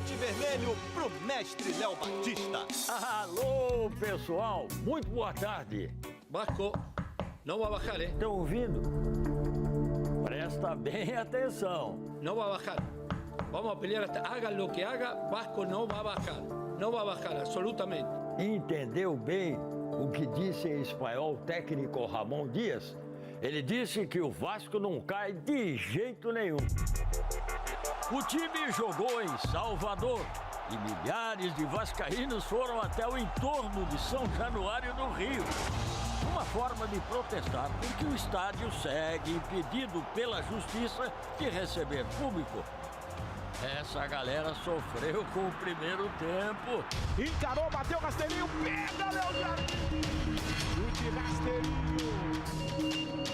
Tapete vermelho pro mestre Léo Batista. Alô, pessoal. Muito boa tarde. Vasco não vai baixar, hein? Estão ouvindo? Presta bem atenção. Não vai baixar. Vamos a pelear hasta... Haga lo que haga, Vasco não vai baixar. Não vai baixar, absolutamente. Entendeu bem o que disse em espanhol o técnico Ramon Dias? Ele disse que o Vasco não cai de jeito nenhum. O time jogou em Salvador e milhares de vascaínos foram até o entorno de São Januário, no Rio. Uma forma de protestar porque o estádio segue impedido pela justiça de receber público. Essa galera sofreu com o primeiro tempo. Encarou, bateu, Rasteirinho, pega, Léo Jardim. Chute, Rasteirinho.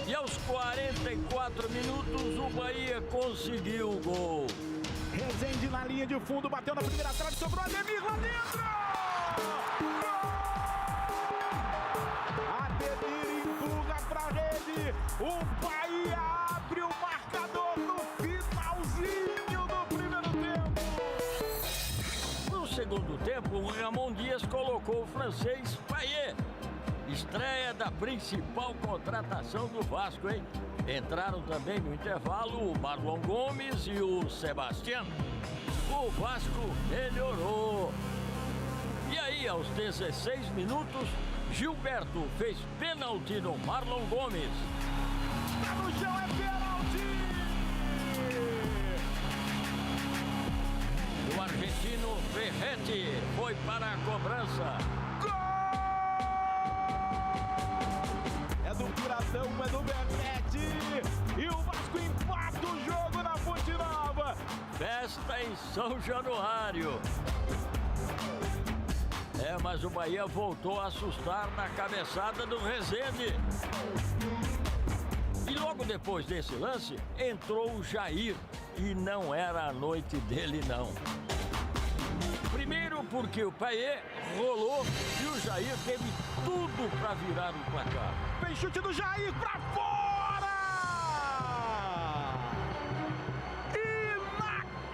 E aos 44 minutos, o Bahia conseguiu o gol. Rezende na linha de fundo, bateu na primeira trave, sobrou Ademir lá dentro. Ademir empurra pra rede. O Bahia abre o marcador no finalzinho do primeiro tempo. No segundo tempo, o Ramon Dias colocou o francês Payet. Estreia da principal contratação do Vasco, hein? Entraram também no intervalo o Marlon Gomes e o Sebastião. O Vasco melhorou. E aí, aos 16 minutos, Gilberto fez pênalti no Marlon Gomes. Tá no chão, é pênalti! O argentino Ferretti foi para a cobrança. É do Piratão, é do Bernetti. E o Vasco empata o jogo na Fonte Nova. Festa em São Januário. Mas o Bahia voltou a assustar na cabeçada do Rezende. E logo depois desse lance, entrou o Jair. E não era a noite dele, não. Primeiro porque o Payet rolou e o Jair teve tudo para virar o placar. Vem chute do Jair pra fora!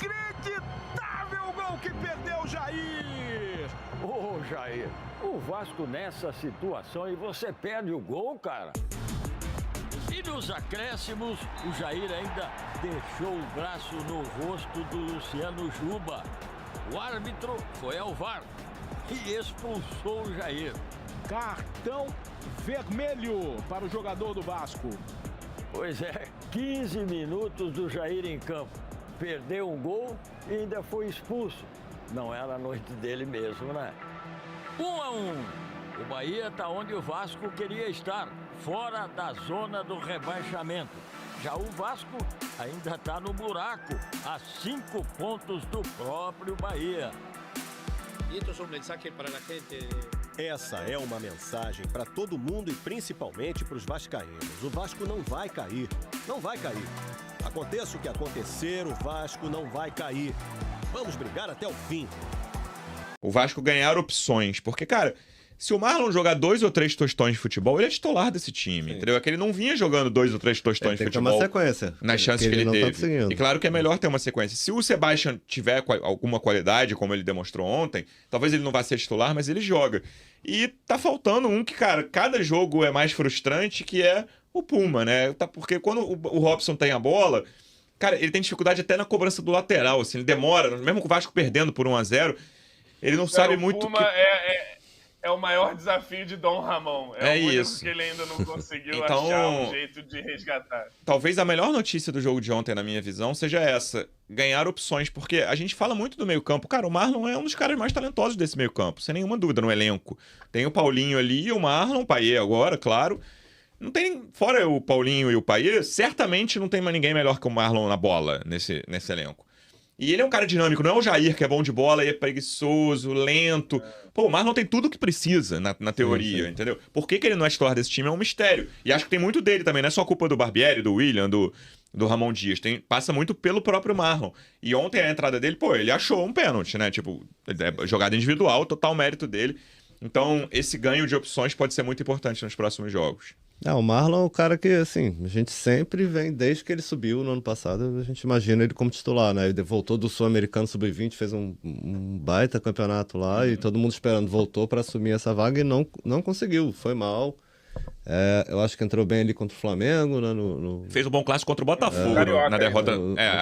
Inacreditável gol que perdeu o Jair! Ô, Jair, o Vasco nessa situação e você perde o gol, cara. E nos acréscimos, o Jair ainda deixou o braço no rosto do Luciano Juba. O árbitro foi ao VAR e expulsou o Jair. Cartão vermelho para o jogador do Vasco. Pois é, 15 minutos do Jair em campo. Perdeu um gol e ainda foi expulso. Não era a noite dele mesmo, né? 1-1. O Bahia está onde o Vasco queria estar, fora da zona do rebaixamento. Já o Vasco ainda está no buraco, a 5 pontos do próprio Bahia. E isso é um mensagem para a gente. Essa é uma mensagem para todo mundo e principalmente para os vascaínos. O Vasco não vai cair. Não vai cair. Aconteça o que acontecer, o Vasco não vai cair. Vamos brigar até o fim. O Vasco ganhar opções. Porque, cara, se o Marlon jogar 2 ou 3 tostões de futebol, ele é titular desse time, entendeu? É que ele não vinha jogando 2 ou 3 tostões de futebol. Tem que ter uma sequência. Nas chances que ele não teve. Tá conseguindo. E claro que é melhor ter uma sequência. Se o Sebastião tiver alguma qualidade, como ele demonstrou ontem, talvez ele não vá ser titular, mas ele joga. E tá faltando um que, cara, cada jogo é mais frustrante, que é o Puma, né? Porque quando o Robson tem a bola, cara, ele tem dificuldade até na cobrança do lateral, assim, ele demora, mesmo com o Vasco perdendo por 1-0, ele não sabe muito... O Puma é o maior desafio de Dom Ramon. É o único isso. que ele ainda não conseguiu Então, achar um jeito de resgatar. Talvez a melhor notícia do jogo de ontem, na minha visão, seja essa. Ganhar opções, porque a gente fala muito do meio-campo. Cara, o Marlon é um dos caras mais talentosos desse meio-campo, sem nenhuma dúvida, no elenco. Tem o Paulinho ali e o Marlon, o Payet agora, claro. Não tem, fora o Paulinho e o Payet, certamente não tem mais ninguém melhor que o Marlon na bola nesse elenco. E ele é um cara dinâmico, não é o Jair, que é bom de bola e é preguiçoso, lento. Pô, o Marlon tem tudo o que precisa na teoria, sim. Entendeu? Por que ele não é titular desse time é um mistério. E acho que tem muito dele também, não é só culpa do Barbieri, do William, do Ramon Dias. Passa muito pelo próprio Marlon. E ontem a entrada dele, pô, ele achou um pênalti, né? Tipo, jogada individual, total mérito dele. Então, esse ganho de opções pode ser muito importante nos próximos jogos. O Marlon é um cara que, assim, a gente sempre vem, desde que ele subiu no ano passado, a gente imagina ele como titular, né? Ele voltou do Sul-Americano Sub-20, fez um baita campeonato lá e todo mundo esperando, voltou para assumir essa vaga e não conseguiu, foi mal. Eu acho que entrou bem ali contra o Flamengo, né? Fez um bom clássico contra o Botafogo Carioca, na derrota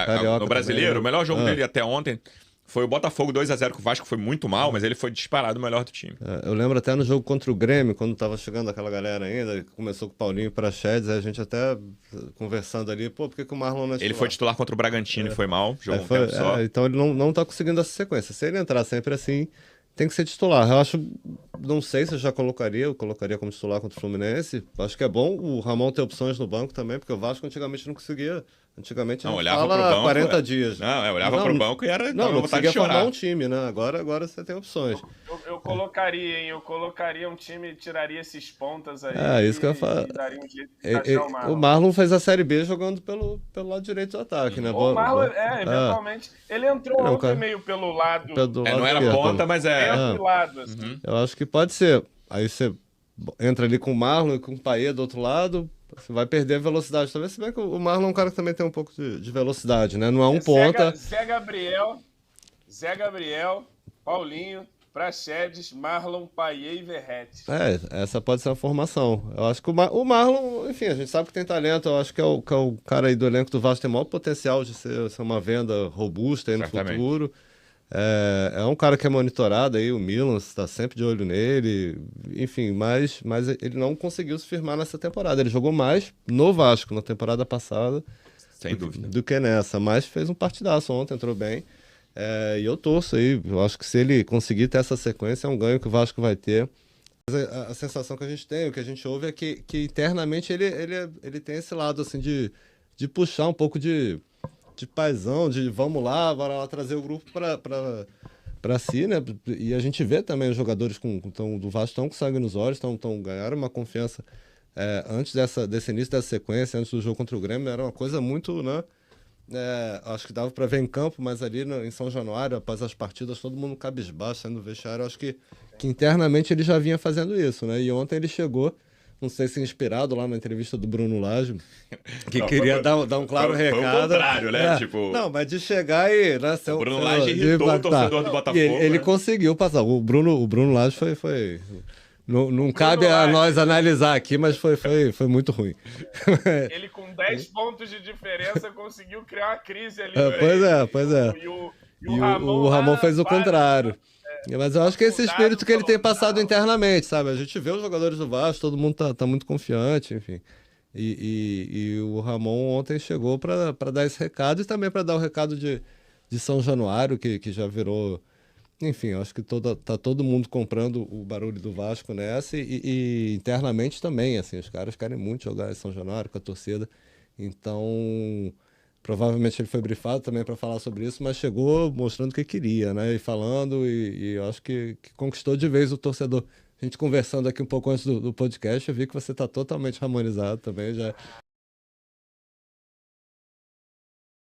Carioca no Brasileiro. também, O melhor jogo né? dele até ontem foi o Botafogo 2-0, que o Vasco foi muito mal, mas ele foi disparado o melhor do time. Eu lembro até no jogo contra o Grêmio, quando tava chegando aquela galera ainda, começou com o Paulinho para Praxedes, a gente até conversando ali, por que o Marlon não é Ele foi titular contra o Bragantino e foi mal, jogou um foi, tempo só. então ele não tá conseguindo essa sequência. Se ele entrar sempre assim, tem que ser titular. Eu acho, não sei se eu colocaria como titular contra o Fluminense. Acho que é bom o Ramon ter opções no banco também, porque o Vasco antigamente não conseguia. Antigamente Não, não olhava fala pro banco, 40 dias. Não, olhava pro banco e era Não vontade conseguia de chorar. formar um time, né? Agora você tem opções. Eu colocaria, hein? Eu colocaria um time, tiraria esses pontas aí. Isso que eu ia falar. E daria um jeito de encaixar o Marlon. O Marlon fez a Série B jogando pelo lado direito do ataque, né? O Marlon, eventualmente, ele entrou ontem meio pelo lado. Não era esquerdo, ponta, mas Entre lado, assim. Eu acho que pode ser. Aí você entra ali com o Marlon e com o Paê do outro lado, você vai perder a velocidade. Talvez, se bem que o Marlon é um cara que também tem um pouco de velocidade, né? Não é um ponta. Zé Gabriel, Paulinho, Praxedes, Marlon, Paê e Verrete. Essa pode ser a formação. Eu acho que o Marlon, enfim, a gente sabe que tem talento. Eu acho que é o cara aí do elenco do Vasco, tem o maior potencial de ser uma venda robusta aí no futuro. É um cara que é monitorado aí, o Milan está sempre de olho nele, enfim, mas ele não conseguiu se firmar nessa temporada. Ele jogou mais no Vasco na temporada passada, sem dúvida, do que nessa, mas fez um partidaço ontem, entrou bem. E eu torço aí, eu acho que se ele conseguir ter essa sequência, é um ganho que o Vasco vai ter. A sensação que a gente tem, o que a gente ouve é que internamente ele tem esse lado assim de puxar um pouco de paizão, de vamos lá, bora lá trazer o grupo para si, né? E a gente vê também os jogadores do Vasco estão com sangue nos olhos, ganharam uma confiança antes desse início dessa sequência, antes do jogo contra o Grêmio, era uma coisa muito, né? Acho que dava para ver em campo, mas ali em São Januário, após as partidas, todo mundo cabisbaixo, saindo do vestiário. Acho que internamente ele já vinha fazendo isso, né? E ontem ele chegou, não sei se inspirado lá na entrevista do Bruno Lage, que queria dar um claro recado. Foi o contrário, né? Não, mas de chegar e... Né, o Bruno Lage irritou o torcedor do Botafogo. Ele conseguiu passar. O Bruno Lage foi... Não cabe a nós analisar aqui, mas foi muito ruim. Ele com 10 pontos de diferença conseguiu criar uma crise ali. Pois é. E o Ramon fez o contrário. Mas eu acho que esse espírito que ele tem passado internamente, sabe? A gente vê os jogadores do Vasco, todo mundo tá muito confiante, enfim. E o Ramon ontem chegou para dar esse recado e também para dar o recado de São Januário, que já virou... Enfim, eu acho que tá todo mundo comprando o barulho do Vasco nessa e internamente também, assim, os caras querem muito jogar em São Januário com a torcida. Então, provavelmente ele foi brifado também para falar sobre isso, mas chegou mostrando o que queria, né? E falando, e eu acho que conquistou de vez o torcedor. A gente conversando aqui um pouco antes do podcast, eu vi que você está totalmente harmonizado também, já